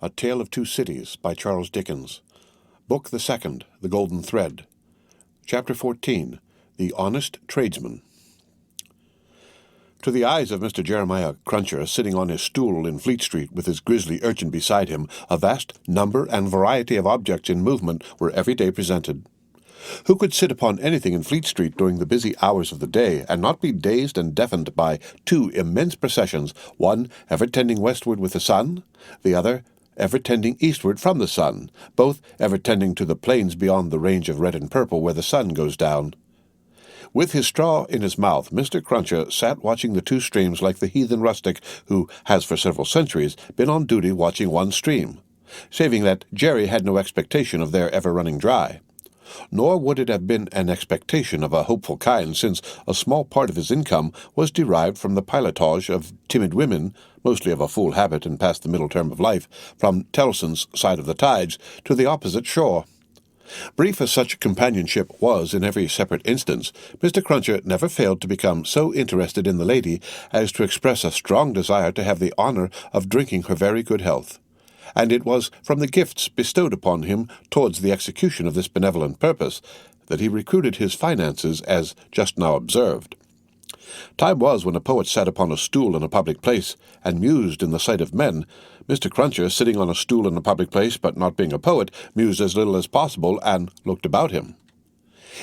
A Tale of Two Cities by Charles Dickens. Book the Second, The Golden Thread. Chapter 14, The Honest Tradesman. To the eyes of Mr. Jeremiah Cruncher, sitting on his stool in Fleet Street with his grisly urchin beside him, a vast number and variety of objects in movement were every day presented. Who could sit upon anything in Fleet Street during the busy hours of the day, and not be dazed and deafened by two immense processions, one ever tending westward with the sun, the other ever tending eastward from the sun, both ever tending to the plains beyond the range of red and purple where the sun goes down? With his straw in his mouth, Mr. Cruncher sat watching the two streams like the heathen rustic who has for several centuries been on duty watching one stream, saving that Jerry had no expectation of their ever running dry. Nor would it have been an expectation of a hopeful kind, since a small part of his income was derived from the pilotage of timid women, mostly of a fool habit and past the middle term of life, from Tellson's side of the tides to the opposite shore. Brief as such companionship was in every separate instance, Mr. Cruncher never failed to become so interested in the lady as to express a strong desire to have the honour of drinking her very good health. And it was from the gifts bestowed upon him towards the execution of this benevolent purpose that he recruited his finances, as just now observed. Time was when a poet sat upon a stool in a public place, and mused in the sight of men. Mr. Cruncher, sitting on a stool in a public place, but not being a poet, mused as little as possible, and looked about him.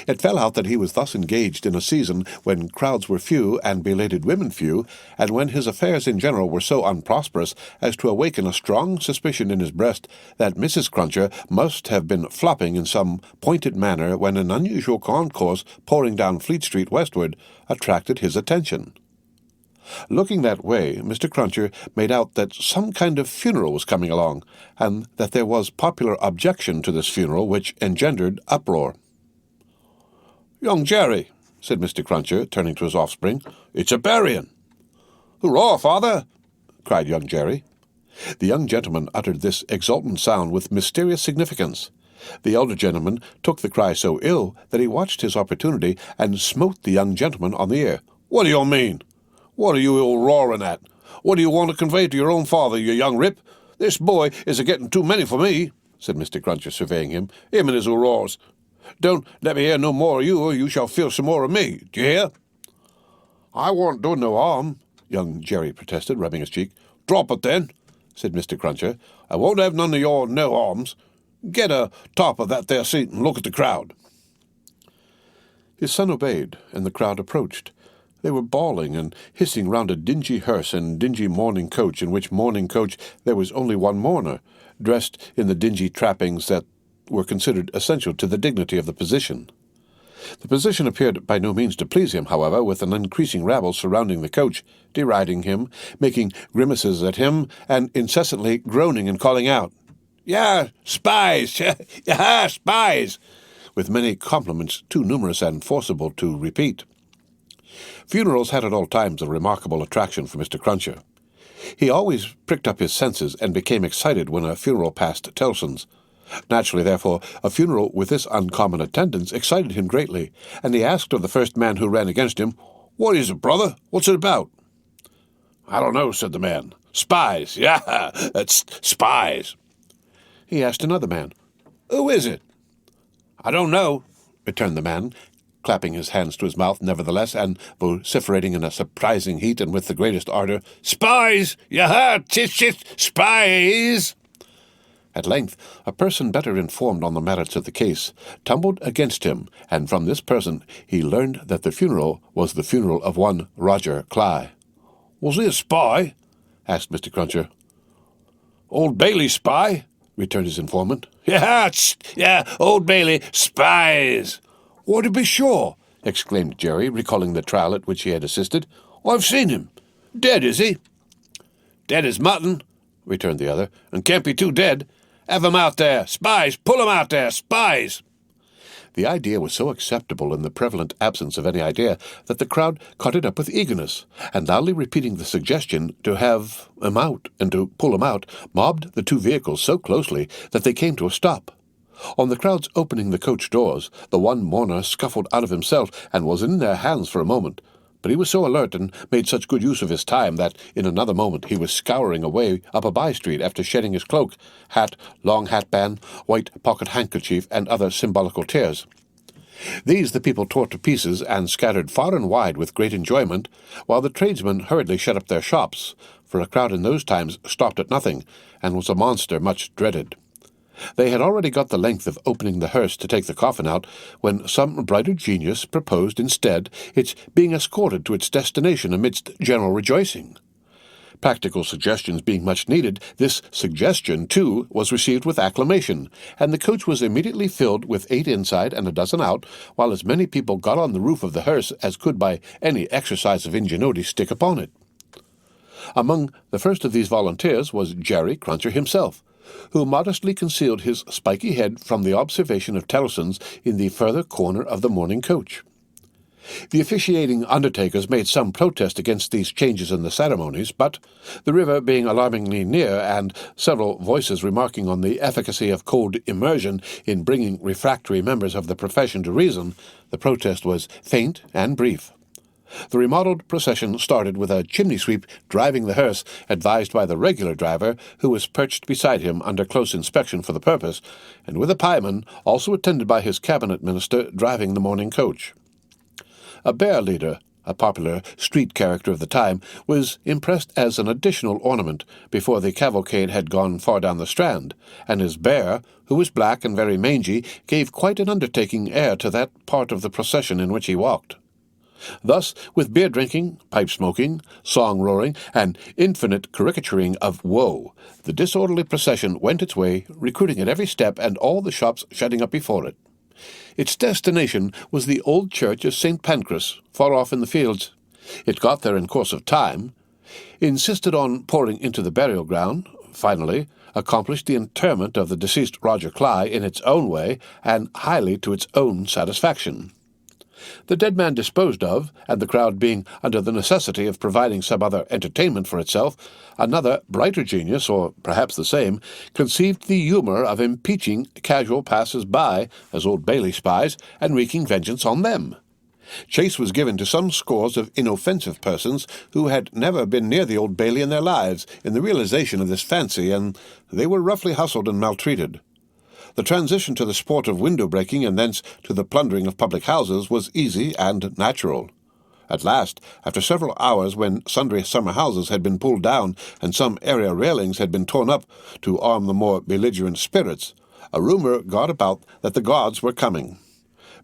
It fell out that he was thus engaged in a season when crowds were few and belated women few, and when his affairs in general were so unprosperous as to awaken a strong suspicion in his breast that Mrs. Cruncher must have been flopping in some pointed manner when an unusual concourse pouring down Fleet Street westward attracted his attention. Looking that way, Mr. Cruncher made out that some kind of funeral was coming along, and that there was popular objection to this funeral which engendered uproar. "Young Jerry," said Mr. Cruncher, turning to his offspring, "it's a burying." "Hurrah, father!" cried young Jerry. The young gentleman uttered this exultant sound with mysterious significance. The elder gentleman took the cry so ill that he watched his opportunity and smote the young gentleman on the ear. "What do you mean? What are you all roaring at? What do you want to convey to your own father, you young rip? This boy is a-getting too many for me," said Mr. Cruncher, surveying him. "Him and his roars. Don't let me hear no more of you, or you shall feel some more of me. Do you hear?" "I won't do no harm," young Jerry protested, rubbing his cheek. "Drop it, then," said Mr. Cruncher. "I won't have none of your no-harms. Get a top of that there seat and look at the crowd." His son obeyed, and the crowd approached. They were bawling and hissing round a dingy hearse and dingy mourning coach, in which mourning coach there was only one mourner, dressed in the dingy trappings that were considered essential to the dignity of the position. The position appeared by no means to please him, however, with an increasing rabble surrounding the coach, deriding him, making grimaces at him, and incessantly groaning and calling out, "Yeah, spies! Yeah, spies!" with many compliments too numerous and forcible to repeat. Funerals had at all times a remarkable attraction for Mr. Cruncher. He always pricked up his senses and became excited when a funeral passed Tellson's. Naturally, therefore, a funeral with this uncommon attendance excited him greatly, and he asked of the first man who ran against him, "What is it, brother? What's it about?" "I don't know," said the man. "Spies, yeah, that's spies." He asked another man, "Who is it?" "I don't know," returned the man, clapping his hands to his mouth nevertheless, and vociferating in a surprising heat and with the greatest ardour, "Spies, yeah, spies." At length, a person better informed on the merits of the case tumbled against him, and from this person he learned that the funeral was the funeral of one Roger Cly. "Was he a spy?" asked Mr. Cruncher. "Old Bailey spy," returned his informant. Yeah, Old Bailey, spies." "Why, to be sure," exclaimed Jerry, recalling the trial at which he had assisted. "I've seen him. Dead, is he?" "Dead as mutton," returned the other, "and can't be too dead. Have 'em out there, spies, pull 'em out there, spies." The idea was so acceptable in the prevalent absence of any idea that the crowd caught it up with eagerness, and loudly repeating the suggestion to have 'em out and to pull 'em out, mobbed the two vehicles so closely that they came to a stop. On the crowd's opening the coach doors, the one mourner scuffled out of himself and was in their hands for a moment, but he was so alert and made such good use of his time that in another moment he was scouring away up a by-street after shedding his cloak, hat, long hatband, white pocket handkerchief, and other symbolical tears. These the people tore to pieces and scattered far and wide with great enjoyment, while the tradesmen hurriedly shut up their shops, for a crowd in those times stopped at nothing, and was a monster much dreaded. They had already got the length of opening the hearse to take the coffin out, when some brighter genius proposed instead its being escorted to its destination amidst general rejoicing. Practical suggestions being much needed, this suggestion, too, was received with acclamation, and the coach was immediately filled with 8 inside and a dozen out, while as many people got on the roof of the hearse as could by any exercise of ingenuity stick upon it. Among the first of these volunteers was Jerry Cruncher himself, who modestly concealed his spiky head from the observation of Tellson's in the further corner of the mourning coach. The officiating undertakers made some protest against these changes in the ceremonies, but, the river being alarmingly near, and several voices remarking on the efficacy of cold immersion in bringing refractory members of the profession to reason, the protest was faint and brief. The remodeled procession started with a chimney-sweep driving the hearse, advised by the regular driver, who was perched beside him under close inspection for the purpose, and with a pieman, also attended by his cabinet minister, driving the mourning coach. A bear leader, a popular street character of the time, was impressed as an additional ornament before the cavalcade had gone far down the Strand, and his bear, who was black and very mangy, gave quite an undertaking air to that part of the procession in which he walked. Thus, with beer-drinking, pipe-smoking, song-roaring, and infinite caricaturing of woe, the disorderly procession went its way, recruiting at every step and all the shops shutting up before it. Its destination was the old church of St. Pancras, far off in the fields. It got there in course of time, insisted on pouring into the burial ground, finally accomplished the interment of the deceased Roger Cly in its own way, and highly to its own satisfaction. The dead man disposed of, and the crowd being under the necessity of providing some other entertainment for itself, another brighter genius, or perhaps the same, conceived the humour of impeaching casual passers-by as Old Bailey spies, and wreaking vengeance on them. Chase was given to some scores of inoffensive persons who had never been near the Old Bailey in their lives, in the realization of this fancy, and they were roughly hustled and maltreated. The transition to the sport of window-breaking and thence to the plundering of public houses was easy and natural. At last, after several hours when sundry summer houses had been pulled down and some area railings had been torn up to arm the more belligerent spirits, a rumour got about that the gods were coming.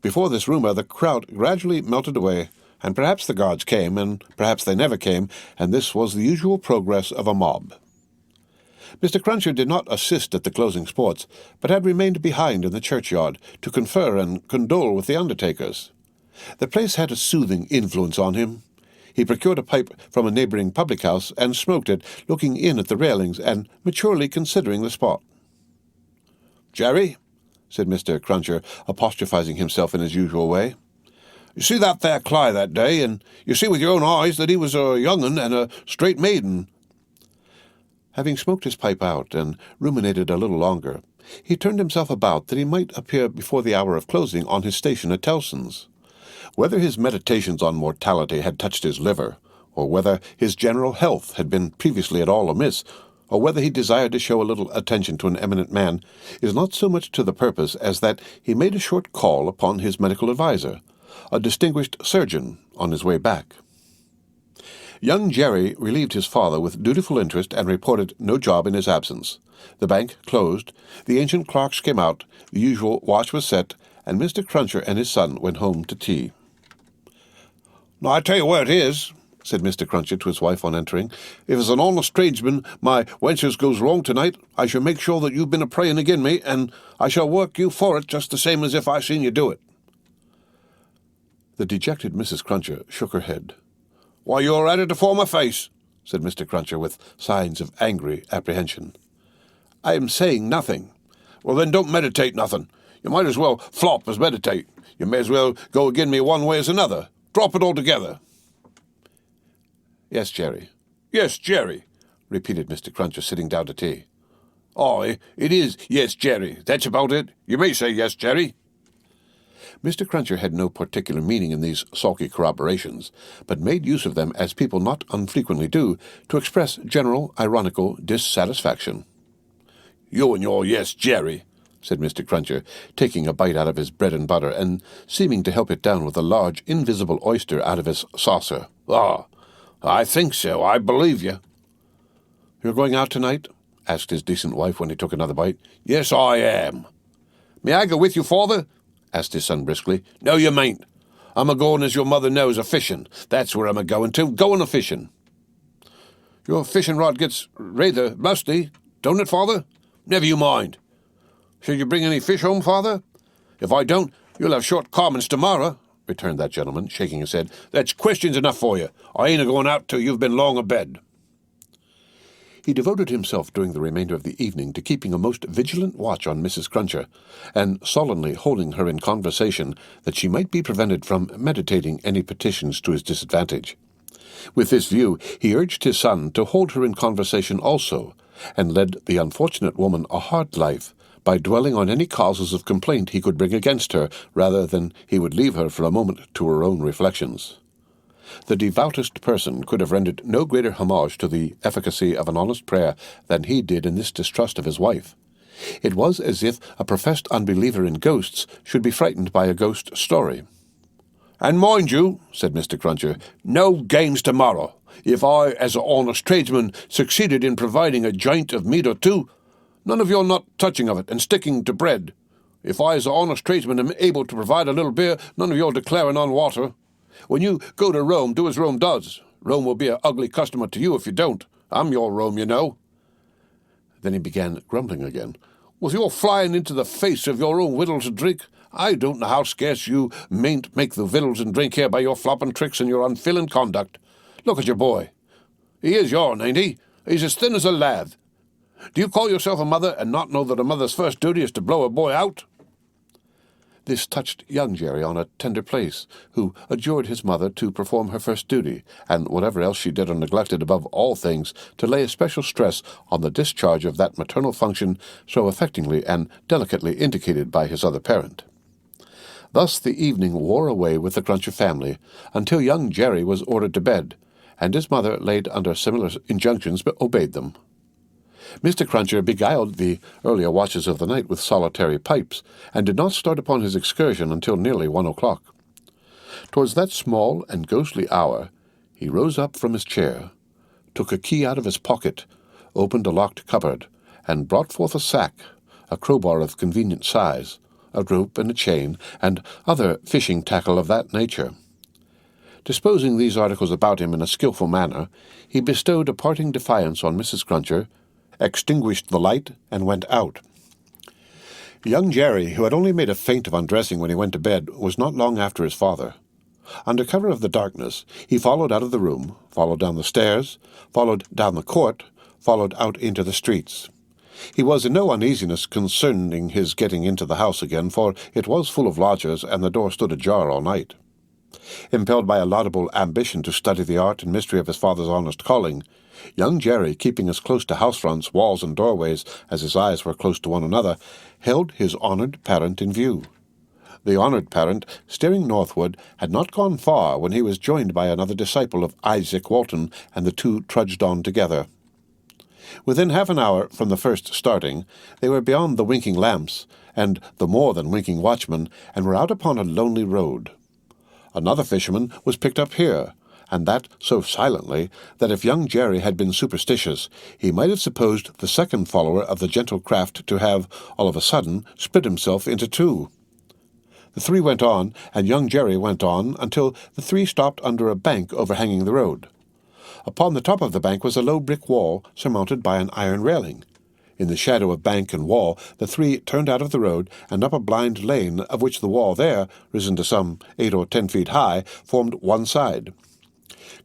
Before this rumour the crowd gradually melted away, and perhaps the gods came, and perhaps they never came, and this was the usual progress of a mob. Mr. Cruncher did not assist at the closing sports, but had remained behind in the churchyard to confer and condole with the undertakers. The place had a soothing influence on him. He procured a pipe from a neighbouring public-house and smoked it, looking in at the railings and maturely considering the spot. "Jerry," said Mr. Cruncher, apostrophizing himself in his usual way, "you see that there Cly that day, and you see with your own eyes that he was a young un and a straight maiden." Having smoked his pipe out and ruminated a little longer, he turned himself about that he might appear before the hour of closing on his station at Tellson's. Whether his meditations on mortality had touched his liver, or whether his general health had been previously at all amiss, or whether he desired to show a little attention to an eminent man, is not so much to the purpose as that he made a short call upon his medical adviser, a distinguished surgeon, on his way back. Young Jerry relieved his father with dutiful interest and reported no job in his absence. The bank closed, the ancient clerks came out, the usual watch was set, and Mr. Cruncher and his son went home to tea. "Now, I tell you what it is," said Mr. Cruncher to his wife on entering. "If as an honest tradesman my wenches goes wrong tonight, I shall make sure that you've been a-praying agin me, and I shall work you for it just the same as if I seen you do it." The dejected Mrs. Cruncher shook her head. "Why, you're at it afore my face," said Mr. Cruncher, with signs of angry apprehension. "I am saying nothing." "Well, then don't meditate nothing. You might as well flop as meditate. You may as well go agin me one way as another. Drop it altogether." "Yes, Jerry." "Yes, Jerry," repeated Mr. Cruncher, sitting down to tea. "Oh, it is yes, Jerry. That's about it. You may say yes, Jerry." Mr. Cruncher had no particular meaning in these sulky corroborations, but made use of them, as people not unfrequently do, to express general, ironical dissatisfaction. "You and your yes, Jerry," said Mr. Cruncher, taking a bite out of his bread and butter, and seeming to help it down with a large, invisible oyster out of his saucer. "Ah, I think so. I believe you." "You're going out tonight?" asked his decent wife when he took another bite. "Yes, I am." "May I go with you, father?" asked his son briskly. "No, you mayn't. I'm a-going, as your mother knows, a-fishing. That's where I'm a-going to. Going a-fishing." "Your fishing rod gets rather musty, don't it, father?" "Never you mind." "Shall you bring any fish home, father?" "If I don't, you'll have short commons tomorrow," returned that gentleman, shaking his head. "That's questions enough for you. I ain't a-going out till you've been long abed." He devoted himself during the remainder of the evening to keeping a most vigilant watch on Mrs. Cruncher, and solemnly holding her in conversation that she might be prevented from meditating any petitions to his disadvantage. With this view, he urged his son to hold her in conversation also, and led the unfortunate woman a hard life by dwelling on any causes of complaint he could bring against her, rather than he would leave her for a moment to her own reflections. The devoutest person could have rendered no greater homage to the efficacy of an honest prayer than he did in this distrust of his wife. It was as if a professed unbeliever in ghosts should be frightened by a ghost story. "And mind you," said Mr. Cruncher, "no games tomorrow. If I, as a honest tradesman, succeeded in providing a jint of meat or two, none of your not touching of it and sticking to bread. If I, as a honest tradesman, am able to provide a little beer, none of your declaring on water. When you go to Rome, do as Rome does. Rome will be an ugly customer to you if you don't. I'm your Rome, you know." Then he began grumbling again. "With your flying into the face of your own victuals and drink, I don't know how scarce you mayn't make the victuals and drink here by your flopping tricks and your unfeeling conduct. Look at your boy. He is yourn, ain't he? He's as thin as a lath. Do you call yourself a mother and not know that a mother's first duty is to blow her boy out?" This touched young Jerry on a tender place, who adjured his mother to perform her first duty, and whatever else she did or neglected above all things, to lay especial stress on the discharge of that maternal function so affectingly and delicately indicated by his other parent. Thus the evening wore away with the Cruncher family, until young Jerry was ordered to bed, and his mother, laid under similar injunctions, obeyed them. Mr. Cruncher beguiled the earlier watches of the night with solitary pipes, and did not start upon his excursion until nearly 1 o'clock. Towards that small and ghostly hour, he rose up from his chair, took a key out of his pocket, opened a locked cupboard, and brought forth a sack, a crowbar of convenient size, a rope and a chain, and other fishing tackle of that nature. Disposing these articles about him in a skilful manner, he bestowed a parting defiance on Mrs. Cruncher, extinguished the light, and went out. Young Jerry, who had only made a feint of undressing when he went to bed, was not long after his father. Under cover of the darkness, he followed out of the room, followed down the stairs, followed down the court, followed out into the streets. He was in no uneasiness concerning his getting into the house again, for it was full of lodgers, and the door stood ajar all night. Impelled by a laudable ambition to study the art and mystery of his father's honest calling, young Jerry, keeping as close to house-fronts, walls, and doorways as his eyes were close to one another, held his honoured parent in view. The honoured parent, staring northward, had not gone far when he was joined by another disciple of Isaac Walton, and the two trudged on together. Within half an hour from the first starting, they were beyond the winking lamps, and the more than winking watchman, and were out upon a lonely road. Another fisherman was picked up here, and that so silently that if young Jerry had been superstitious, he might have supposed the second follower of the gentle craft to have, all of a sudden, split himself into two. The three went on, and young Jerry went on, until the three stopped under a bank overhanging the road. Upon the top of the bank was a low brick wall surmounted by an iron railing. In the shadow of bank and wall, the three turned out of the road and up a blind lane, of which the wall there, risen to some 8 or 10 feet high, formed one side.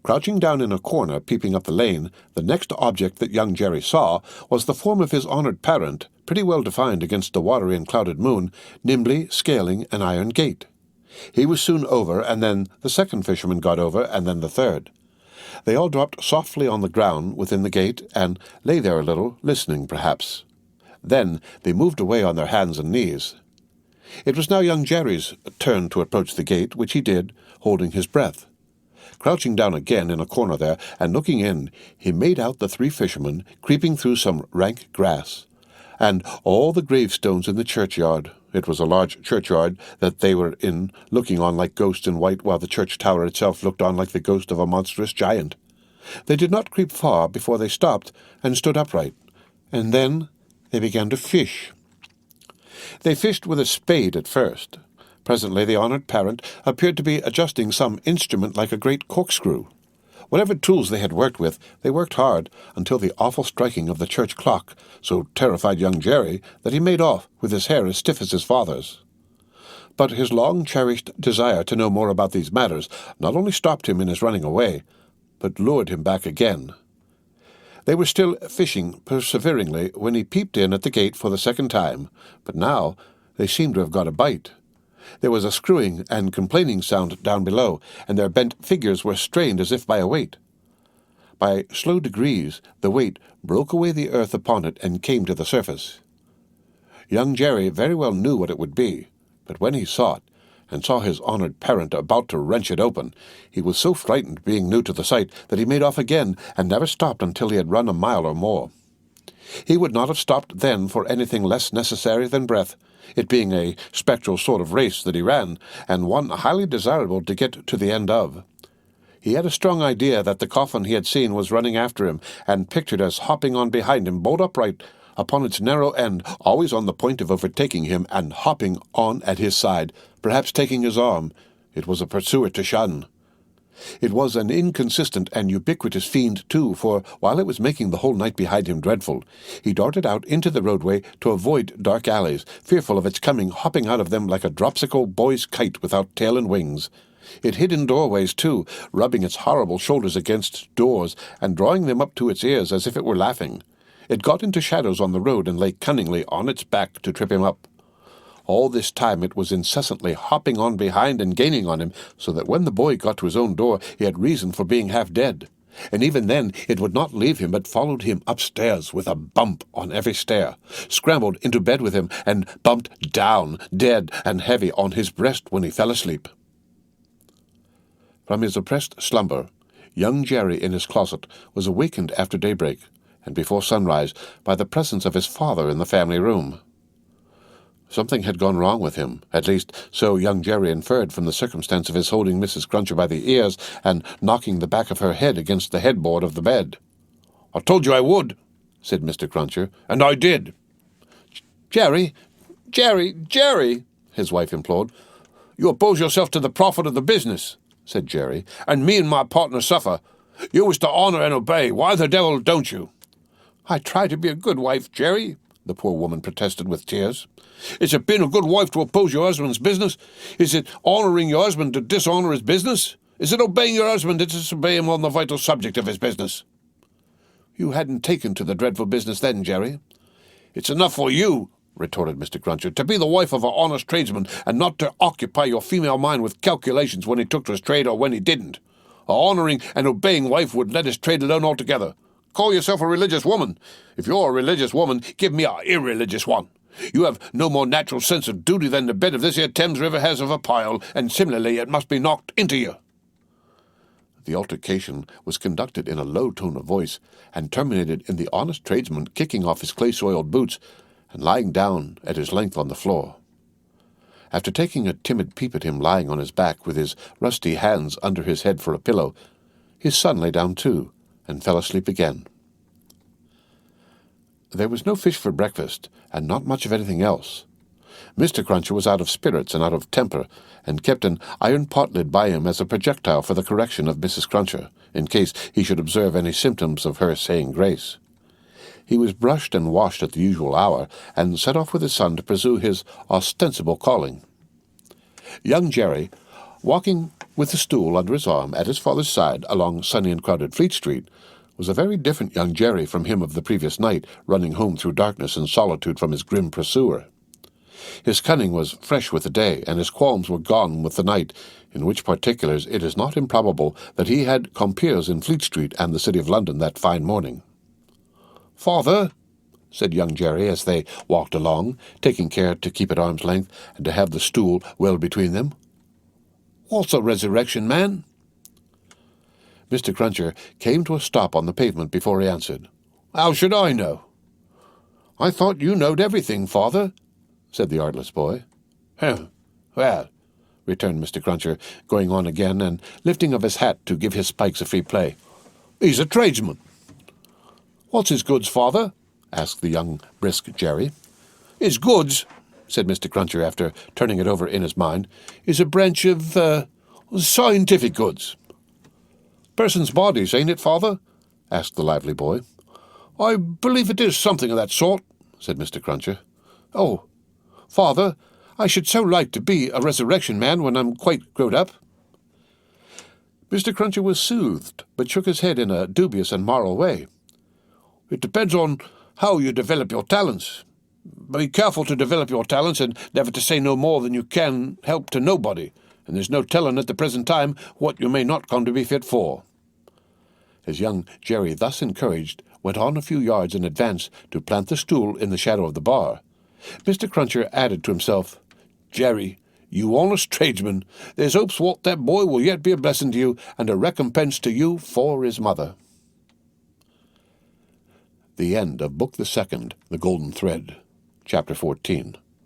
Crouching down in a corner, peeping up the lane, the next object that young Jerry saw was the form of his honoured parent, pretty well defined against the watery and clouded moon, nimbly scaling an iron gate. He was soon over, and then the second fisherman got over, and then the third. They all dropped softly on the ground within the gate, and lay there a little, listening perhaps. Then they moved away on their hands and knees. It was now young Jerry's turn to approach the gate, which he did, holding his breath. Crouching down again in a corner there, and looking in, he made out the three fishermen creeping through some rank grass, and all the gravestones in the churchyard. It was a large churchyard that they were in, looking on like ghosts in white, while the church tower itself looked on like the ghost of a monstrous giant. They did not creep far before they stopped and stood upright, and then they began to fish. They fished with a spade at first. Presently the honoured parent appeared to be adjusting some instrument like a great corkscrew. Whatever tools they had worked with, they worked hard, until the awful striking of the church clock so terrified young Jerry that he made off with his hair as stiff as his father's. But his long-cherished desire to know more about these matters not only stopped him in his running away, but lured him back again. They were still fishing perseveringly when he peeped in at the gate for the second time, but now they seemed to have got a bite. There was a screwing and complaining sound down below, and their bent figures were strained as if by a weight. By slow degrees the weight broke away the earth upon it and came to the surface. Young Jerry very well knew what it would be, but when he saw it, and saw his honoured parent about to wrench it open, he was so frightened, being new to the sight, that he made off again, and never stopped until he had run a mile or more. He would not have stopped then for anything less necessary than breath, it being a spectral sort of race that he ran, and one highly desirable to get to the end of. He had a strong idea that the coffin he had seen was running after him, and pictured as hopping on behind him, bolt upright upon its narrow end, always on the point of overtaking him, and hopping on at his side, perhaps taking his arm. It was a pursuer to shun. It was an inconsistent and ubiquitous fiend, too, for while it was making the whole night behind him dreadful, he darted out into the roadway to avoid dark alleys, fearful of its coming hopping out of them like a dropsical boy's kite without tail and wings. It hid in doorways, too, rubbing its horrible shoulders against doors, and drawing them up to its ears as if it were laughing. It got into shadows on the road, and lay cunningly on its back to trip him up. All this time it was incessantly hopping on behind and gaining on him, so that when the boy got to his own door he had reason for being half dead. And even then it would not leave him, but followed him upstairs with a bump on every stair, scrambled into bed with him, and bumped down, dead and heavy, on his breast when he fell asleep. From his oppressed slumber, young Jerry in his closet was awakened after daybreak, and before sunrise, by the presence of his father in the family room. Something had gone wrong with him, at least so young Jerry inferred from the circumstance of his holding Mrs. Cruncher by the ears and knocking the back of her head against the headboard of the bed. "I told you I would," said Mr. Cruncher, "and I did." Jerry, his wife implored. "You oppose yourself to the profit of the business," said Jerry, "and me and my partner suffer. You was to honour and obey. Why the devil don't you?" "I try to be a good wife, Jerry," the poor woman protested with tears. "Is it being a good wife to oppose your husband's business? Is it honouring your husband to dishonour his business? Is it obeying your husband to disobey him on the vital subject of his business?" "You hadn't taken to the dreadful business then, Jerry." "It's enough for you," retorted Mr. Cruncher, "to be the wife of an honest tradesman, and not to occupy your female mind with calculations when he took to his trade or when he didn't. A honouring and obeying wife would let his trade alone altogether. Call yourself a religious woman. If you're a religious woman, give me a irreligious one. You have no more natural sense of duty than the bed of this here Thames River has of a pile, and similarly it must be knocked into you." The altercation was conducted in a low tone of voice, and terminated in the honest tradesman kicking off his clay-soiled boots and lying down at his length on the floor. After taking a timid peep at him lying on his back with his rusty hands under his head for a pillow, his son lay down too, and fell asleep again. There was no fish for breakfast, and not much of anything else. Mr. Cruncher was out of spirits and out of temper, and kept an iron pot-lid by him as a projectile for the correction of Mrs. Cruncher, in case he should observe any symptoms of her saying grace. He was brushed and washed at the usual hour, and set off with his son to pursue his ostensible calling. Young Jerry, walking with the stool under his arm at his father's side along sunny and crowded Fleet Street, was a very different young Jerry from him of the previous night, running home through darkness and solitude from his grim pursuer. His cunning was fresh with the day, and his qualms were gone with the night, in which particulars it is not improbable that he had compeers in Fleet Street and the city of London that fine morning. "Father," said young Jerry as they walked along, taking care to keep at arm's length and to have the stool well between them. "What's a resurrection man?" Mr. Cruncher came to a stop on the pavement before he answered. "How should I know?" "I thought you knowed everything, father," said the artless boy. Well," returned Mr. Cruncher, going on again and lifting of his hat to give his spikes a free play. "He's a tradesman." "What's his goods, father?" asked the young brisk Jerry. "His goods," said Mr. Cruncher after turning it over in his mind, "is a branch of, scientific goods." "Persons' bodies, ain't it, father?" asked the lively boy. "I believe it is something of that sort," said Mr. Cruncher. "Oh, father, I should so like to be a resurrection man when I'm quite growed up." Mr. Cruncher was soothed, but shook his head in a dubious and moral way. "It depends on how you develop your talents. Be careful to develop your talents, and never to say no more than you can help to nobody, and there's no telling at the present time what you may not come to be fit for." As young Jerry, thus encouraged, went on a few yards in advance to plant the stool in the shadow of the bar, Mr. Cruncher added to himself, "Jerry, you honest tradesman, there's hopes what that boy will yet be a blessing to you, and a recompense to you for his mother." The end of Book the Second, The Golden Thread, Chapter 14.